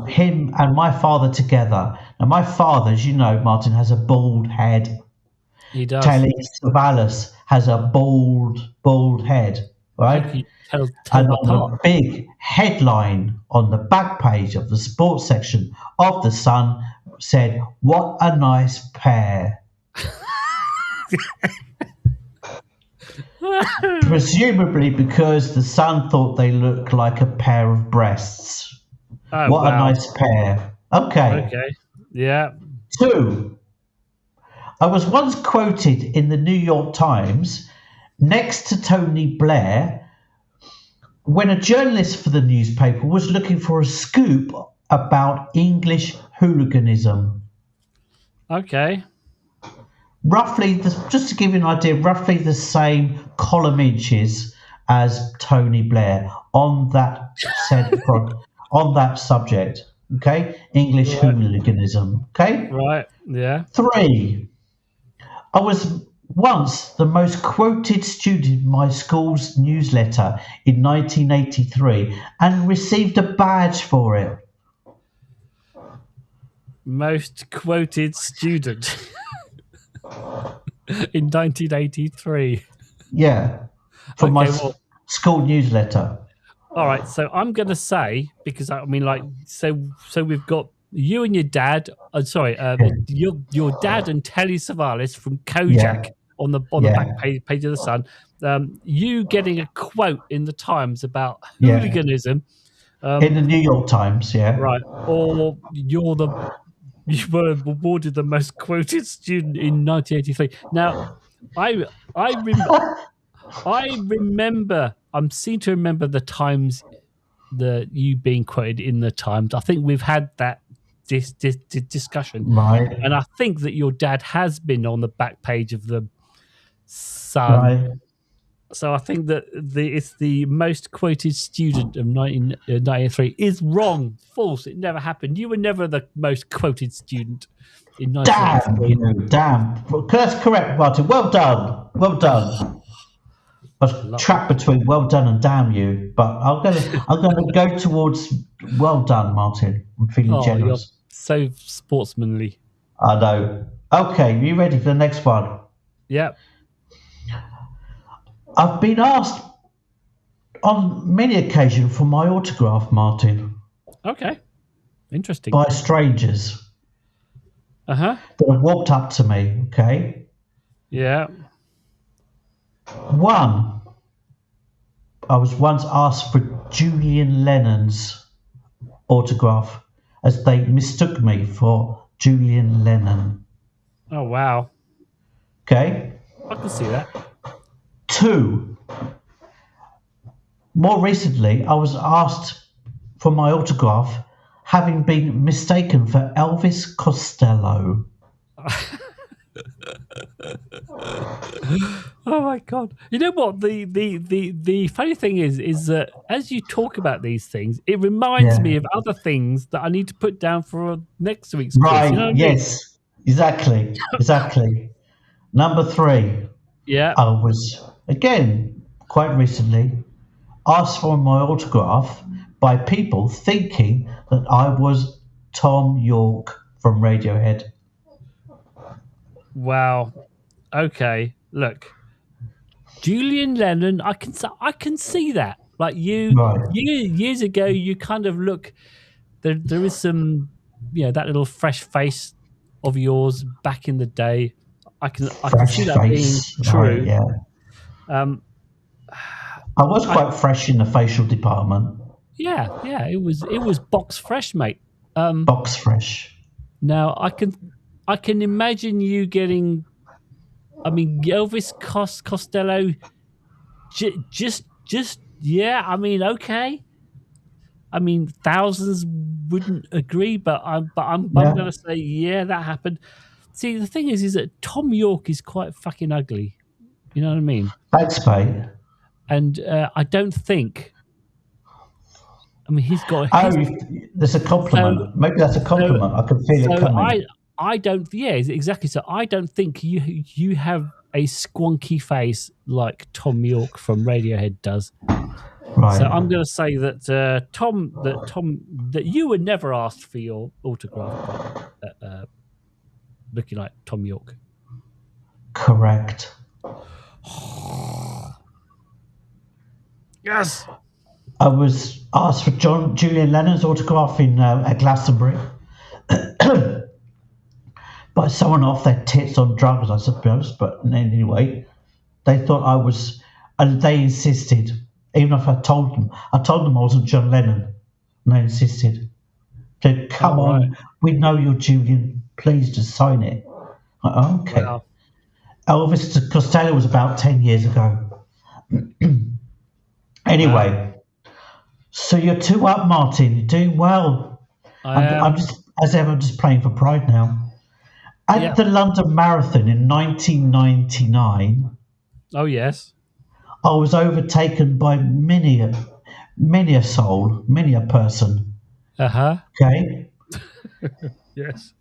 Him and my father together. Now, my father, as you know, Martin, has a bald head. He does. Telly Savalas has a bald head, right? Tell and on the big headline on the back page of the sports section of The Sun said, "What a nice pair." Presumably because The Sun thought they looked like a pair of breasts. Oh, what wow. a nice pair. Okay. Yeah. 2. I was once quoted in the New York Times next to Tony Blair when a journalist for the newspaper was looking for a scoop about English hooliganism. Okay. Roughly, just to give you an idea, roughly the same column inches as Tony Blair on that on that subject. Okay, English hooliganism. Okay. Right. Yeah. 3. I was once the most quoted student in my school's newsletter in 1983 and received a badge for it. Most quoted student in 1983. Yeah, from my school newsletter. All right, so I'm going to say, because I mean, like, so we've got you and your dad. Your dad and Telly Savalas from Kojak on the back page of The Sun. You getting a quote in the Times about hooliganism in the New York Times, right? Or you were awarded the most quoted student in 1983. Now, I remember. I seem to remember the times that you being quoted in the Times. I think we've had that this discussion, right? And I think that your dad has been on the back page of the Sun, So I think that it's the most quoted student of 1993 is wrong. False. It never happened. You were never the most quoted student in Damn 1993. you, damn. That's correct, Martin. Well done. Well done. I was trapped between well done and damn you, but I'm gonna go towards well done, Martin. I'm feeling Oh, you're generous. so sportsmanly. I know. Okay, you ready for the next one? Yeah. I've been asked on many occasions for my autograph, Martin, Okay. Interesting. by strangers Uh-huh. that have walked up to me, okay? Yeah. One, I was once asked for Julian Lennon's autograph as they mistook me for Julian Lennon, Oh, wow. okay? I can see that. Two, more recently, I was asked for my autograph having been mistaken for Elvis Costello. Oh my god! You know what? The funny thing is that as you talk about these things, it reminds Yeah. me of other things that I need to put down for next week's quiz. Right, You know what I mean? yes, exactly. Number three, Yeah. I was, again, quite recently, asked for my autograph by people thinking that I was Tom York from Radiohead. Wow. Okay. Look, Julian Lennon. I can see that. Like Right. years ago, you kind of look. There is some, that little fresh face of yours back in the day. I can Fresh see that being face. true. Right, yeah. Um, I was quite fresh in the facial department. yeah. It was box fresh, mate. Box fresh. Now I can imagine you getting. I mean, Elvis Costello. Just yeah. I mean, okay. I mean, thousands wouldn't agree, but I'm Yeah. going to say, yeah, that happened. See, the thing is that Tom York is quite fucking ugly. You know what I mean? Thanks, mate. And I don't think. I mean, he's got. There's a compliment. Maybe that's a compliment. I can feel it coming. I don't. Yeah, exactly. So I don't think you have a squonky face like Tom York from Radiohead does. Right. So I'm going to say that Tom, that you were never asked for your autograph, looking like Tom York. Correct. Yes. I was asked for Julian Lennon's autograph at Glastonbury by someone off their tits on drugs, I suppose. But anyway, they thought I was, and they insisted. Even if I told them I wasn't John Lennon, and they insisted. They said, "Come on, we know you're Julian. Please just sign it." Okay. Wow. Elvis Costello was about 10 years ago. Anyway, so you're 2 up, Martin. You're doing well. I'm just, as ever, just playing for pride now. At the London Marathon in 1999. Oh yes. I was overtaken by many a soul, many a person. Okay. Yes.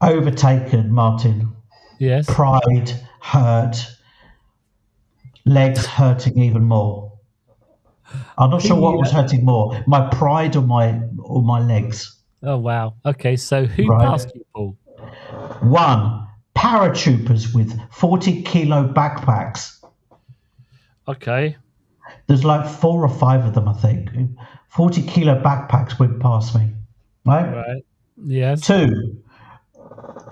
Overtaken, Martin. Yes. Pride, hurt, legs hurting even more. I'm not sure what was hurting more, my pride or my legs. Oh wow. Okay, so who passed you, Paul? 1, paratroopers with 40-kilo backpacks. Okay. There's like 4 or 5 of them, I think. 40-kilo backpacks went past me. Right? Yes. 2,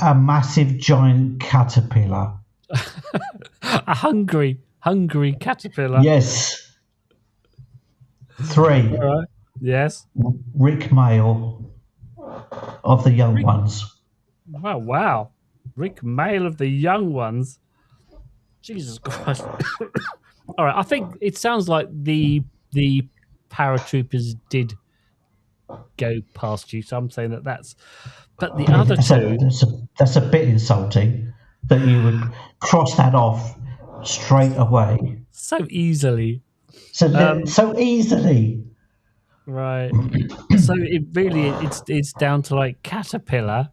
a massive giant caterpillar. A hungry caterpillar. Yes. 3, All right. Yes. Rick Mail of the Young Ones. Wow. Rick Mail of the Young Ones. Jesus Christ. All right. I think it sounds like the paratroopers did go past you, so I'm saying that's. But the other two. That's a bit insulting that you would cross that off straight away. So easily. So easily. Right. So it's down to like Caterpillar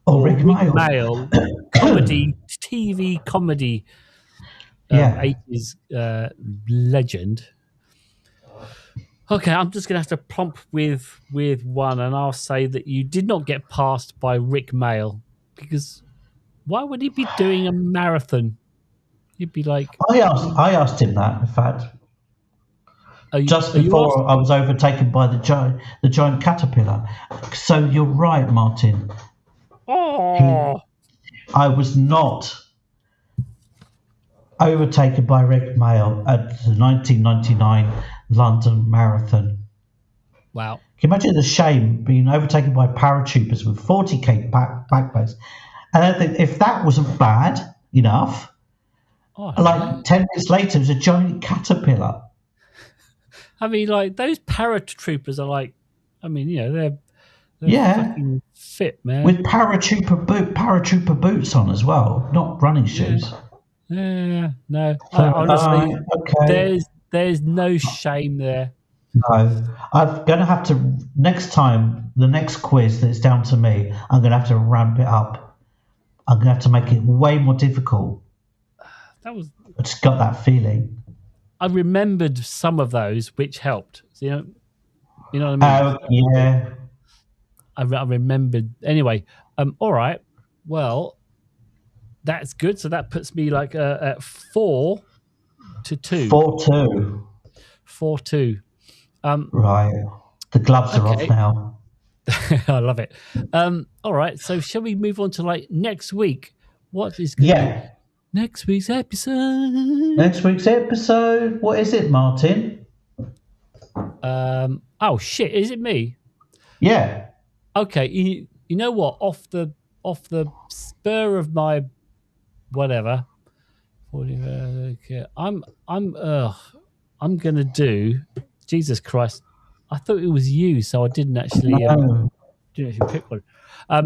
Or Rick Mail comedy, TV comedy, Yeah. 80s legend. Okay, I'm just going to have to plump with one, and I'll say that you did not get passed by Rick Mail, because why would he be doing a marathon? You'd be like... I asked him that, in fact. Just before I was overtaken by the giant caterpillar. So you're right, Martin. Oh. I was not overtaken by Rick Mail at the 1999 London Marathon. Wow. Can you imagine the shame being overtaken by paratroopers with 40k backpacks? And I think if that wasn't bad enough, 10 minutes later, it was a giant caterpillar. I mean, like, those paratroopers are like, I mean, they're fucking fit, man. With paratrooper boots on as well, not running shoes. Yeah, no. So, honestly, okay. There's no shame there. No, I'm going to have to, next time, the next quiz that's down to me, I'm going to have to ramp it up. I'm going to have to make it way more difficult. I just got that feeling. I remembered some of those, which helped. So, you know what I mean? Yeah. I remembered. Anyway, all right. Well, that's good. So that puts me like at 4-2. 4-2. 4-2. Right. The gloves are off now. I love it. All right. So shall we move on to like next week? What is going to be next week's episode? Next week's episode. What is it, Martin? Oh shit! Is it me? Yeah. Okay. You know what? Off the spur of my whatever. Okay. I'm gonna do. Jesus Christ! I thought it was you, so I didn't actually pick one. I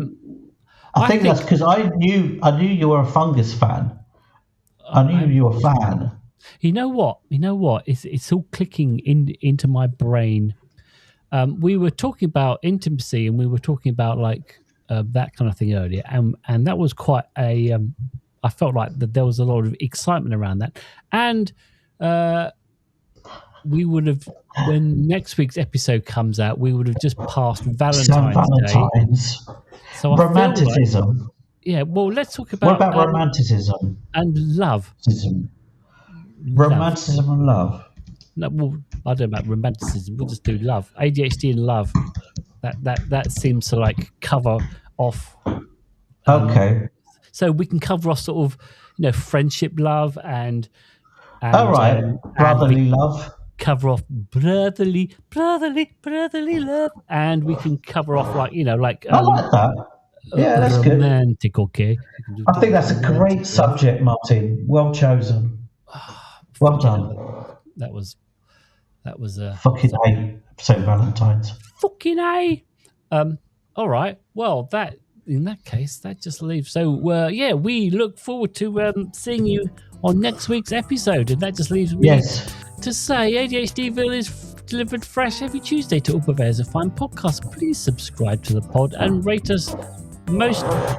think that's because I knew you were a fungus fan. I knew you were a fan. You know what? It's all clicking into my brain. We were talking about intimacy, and we were talking about like that kind of thing earlier, and that was quite a. I felt like that there was a lot of excitement around that, and we would have, when next week's episode comes out, we would have just passed Valentine's Day. So romanticism. Well, let's talk about. What about romanticism and love? Romanticism and love. No, well, I don't know about romanticism. We'll just do love. ADHD and love. That seems to like cover off. Okay. So we can cover off sort of, friendship love and all right, brotherly love. Cover off brotherly love, and we can cover off like I like that. Yeah, that's romantic, good. Okay. I think that's a great subject, Martin. Well chosen. Well done. That was fucking A. St. Valentine's. Fucking A. All right. Well, in that case, that just leaves. So, we look forward to seeing you on next week's episode, and that just leaves me to say ADHDville is delivered fresh every Tuesday to all purveyors of fine podcasts. Please subscribe to the pod and rate us the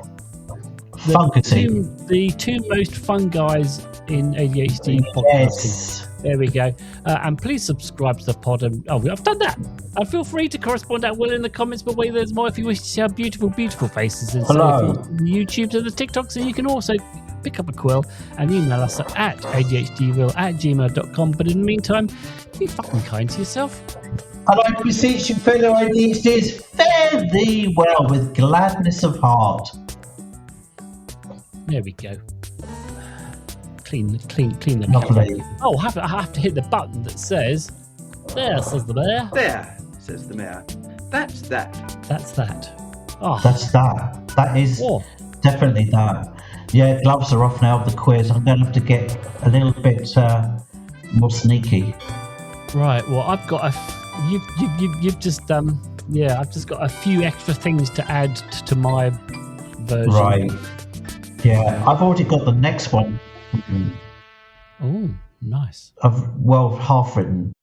two most fun guys in ADHD podcasting. Yes. There we go. And please subscribe to the pod. I've done that. And feel free to correspond at will in the comments, but wait, there's more if you wish to see our beautiful, beautiful faces. And hello. So the YouTubes and the TikToks, and you can also pick up a quill and email us at ADHDville@gmail.com. But in the meantime, be fucking kind to yourself. And I beseech you, fellow ADHDs, fare thee well with gladness of heart. There we go. Clean the camera. Oh, I have to hit the button that says, there, says the mayor. There, says the mayor. That's that. That's that. Oh. That's that. That is definitely that. Yeah, gloves are off now of the quiz. I'm going to have to get a little bit more sneaky. Right. Well, I've got you've just I've just got a few extra things to add to my version. Right. Yeah, I've already got the next one Oh, nice. Half written.